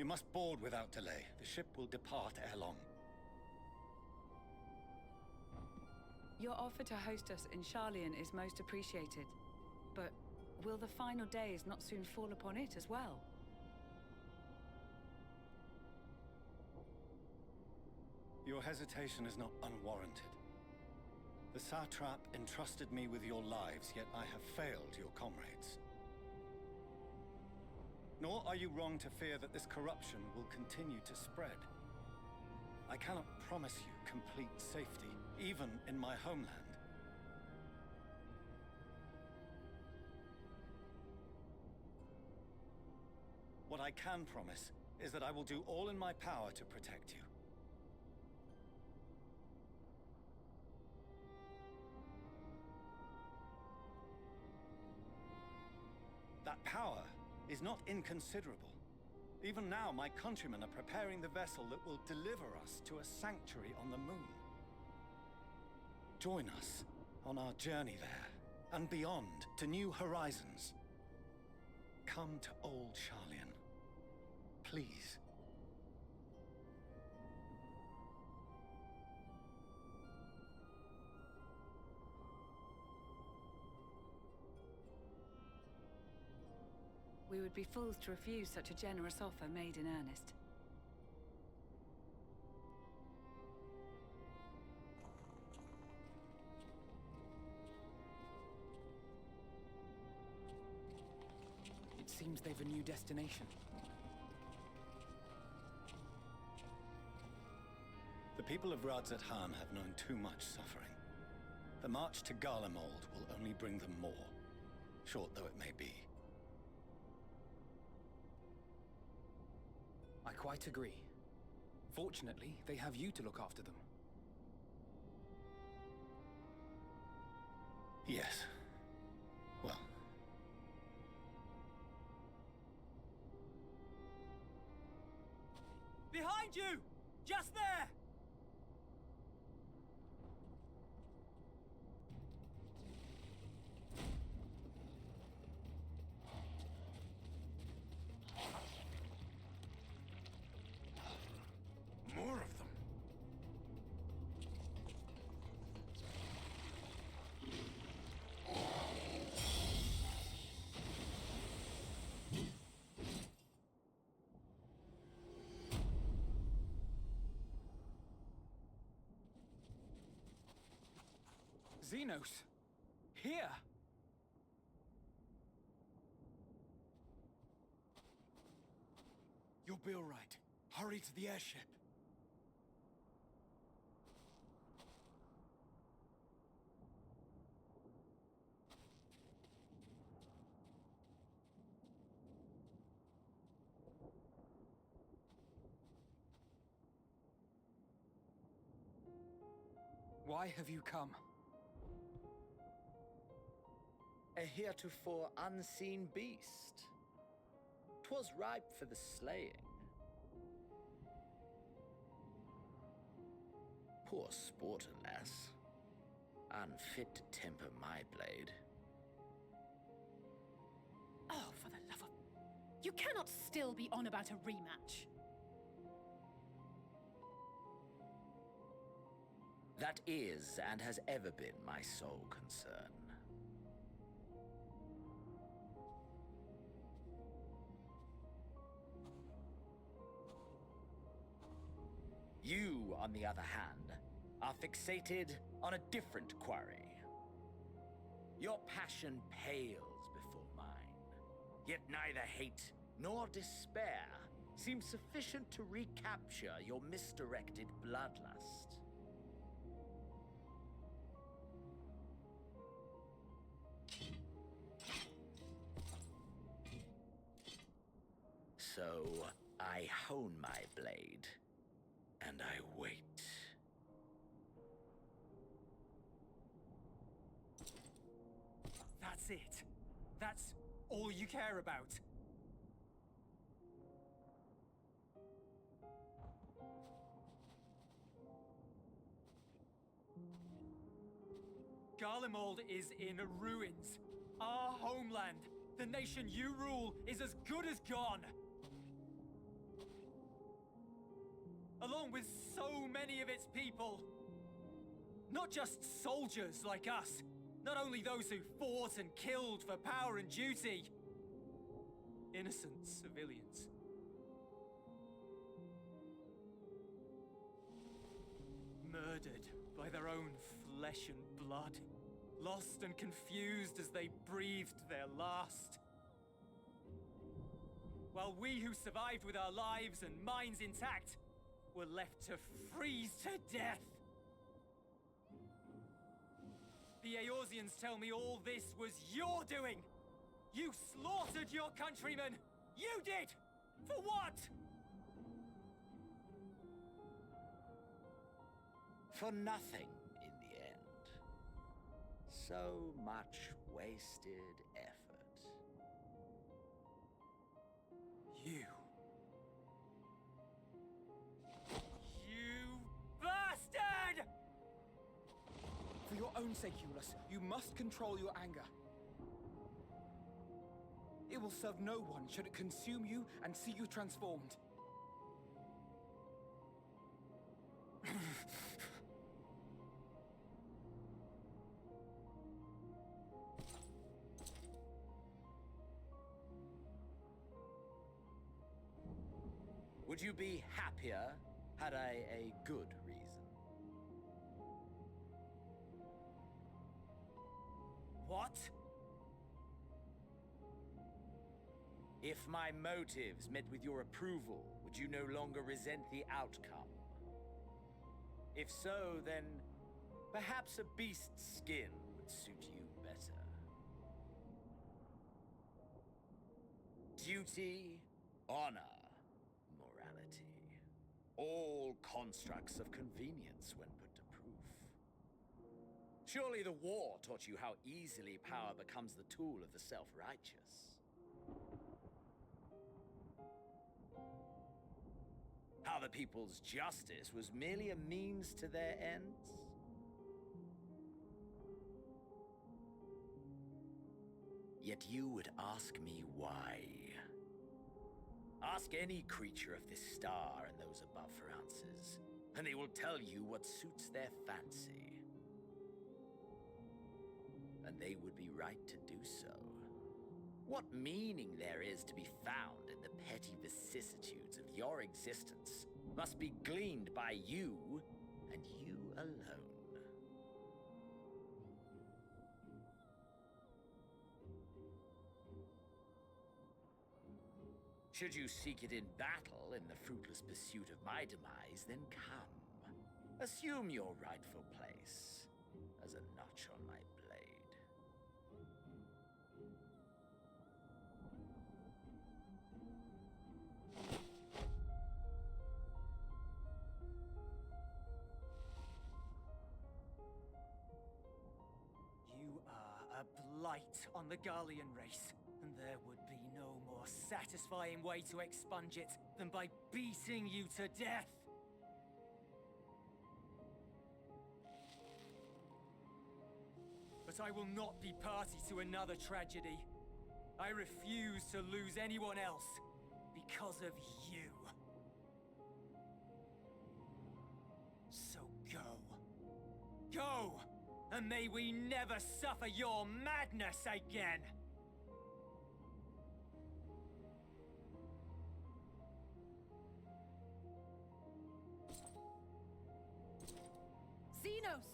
You must board without delay. The ship will depart ere long. Your offer to host us in Sharlayan is most appreciated. But will the final days not soon fall upon it as well? Your hesitation is not unwarranted. The satrap entrusted me with your lives, yet I have failed your comrades. Nor are you wrong to fear that this corruption will continue to spread. I cannot promise you complete safety, even in my homeland. What I can promise is that I will do all in my power to protect you. That power is not inconsiderable. Even now, my countrymen are preparing the vessel that will deliver us to a sanctuary on the moon. Join us on our journey there, and beyond, to new horizons. Come to old Sharlayan. Please. We would be fools to refuse such a generous offer made in earnest. It seems they've a new destination. The people of Radzat-Han have known too much suffering. The march to Garlemald will only bring them more, short though it may be. I quite agree. Fortunately, they have you to look after them. Yes. Well. Behind you! Just there! More of them. Xenos! Here! You'll be all right. Hurry to the airship. Why have you come? A heretofore unseen beast. 'Twas ripe for the slaying. Poor sport, alas. Unfit to temper my blade. Oh, for the love of... You cannot still be on about a rematch. That is, and has ever been, my sole concern. You, on the other hand, are fixated on a different quarry. Your passion pales before mine, yet neither hate nor despair seems sufficient to recapture your misdirected bloodlust. So, I hone my blade, and I wait. That's it. That's all you care about. Garlemald is in ruins. Our homeland, the nation you rule, is as good as gone. along with so many of its people. Not just soldiers like us, not only those who fought and killed for power and duty. Innocent civilians. Murdered by their own flesh and blood. Lost and confused as they breathed their last. While we who survived with our lives and minds intact were left to freeze to death. The Eorzeans tell me all this was your doing! You slaughtered your countrymen! You did! For what? For nothing, in the end. So much wasted effort. You bastard! For your own sake, Eulus, you must control your anger. It will serve no one should it consume you and see you transformed. Would you be happier had I a good reason? What? If my motives met with your approval, would you no longer resent the outcome? If so, then perhaps a beast's skin would suit you better. Duty, honor, morality. All constructs of convenience when put to proof. Surely the war taught you how easily power becomes the tool of the self-righteous. How the people's justice was merely a means to their ends? Yet you would ask me why. Ask any creature of this star and those above for answers, and they will tell you what suits their fancy. And they would be right to do so. What meaning there is to be found in the petty vicissitudes of your existence must be gleaned by you, and you alone. Should you seek it in battle in the fruitless pursuit of my demise, then come. Assume your rightful place as a notch on my blade. You are a blight on the Garlean race, and there would be no more satisfying way to expunge it than by beating you to death. But I will not be party to another tragedy. I refuse to lose anyone else because of you. So go. Go! And may we never suffer your madness again! Xenos!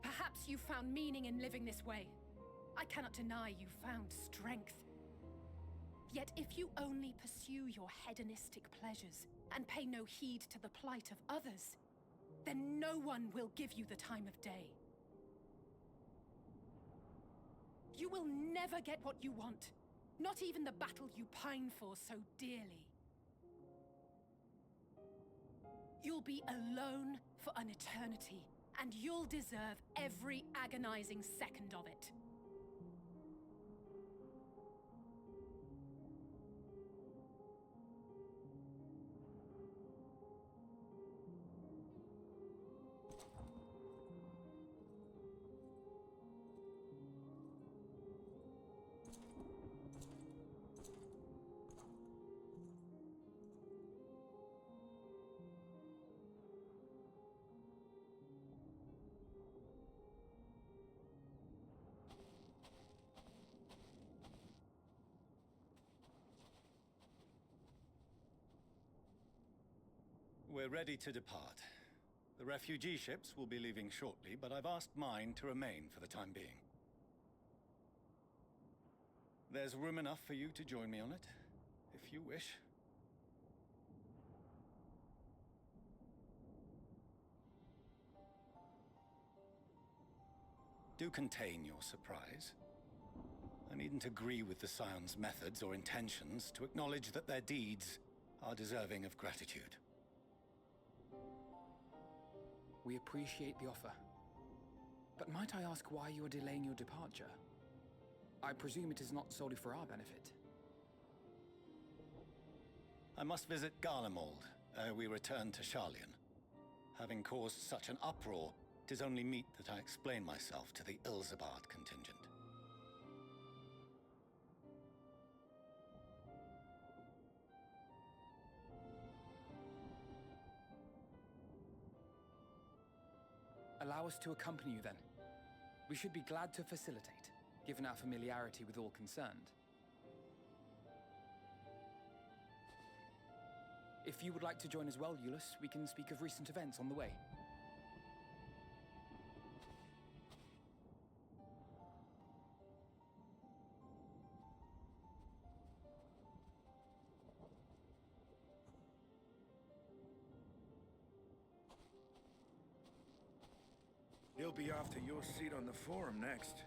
Perhaps you found meaning in living this way. I cannot deny you found strength. Yet if you only pursue your hedonistic pleasures and pay no heed to the plight of others, then no one will give you the time of day. You will never get what you want, not even the battle you pine for so dearly. You'll be alone for an eternity, and you'll deserve every agonizing second of it. We're ready to depart. The refugee ships will be leaving shortly, but I've asked mine to remain for the time being. There's room enough for you to join me on it, if you wish. Do contain your surprise. I needn't agree with the Scion's methods or intentions to acknowledge that their deeds are deserving of gratitude. We appreciate the offer. But might I ask why you are delaying your departure? I presume it is not solely for our benefit. I must visit Garlemald ere we return to Sharlayan. Having caused such an uproar, 'tis only meet that I explain myself to the Ilzabard contingent. Allow us to accompany you then. We should be glad to facilitate, given our familiarity with all concerned. If you would like to join as well, Eulus, we can speak of recent events on the way. He'll be after your seat on the forum next.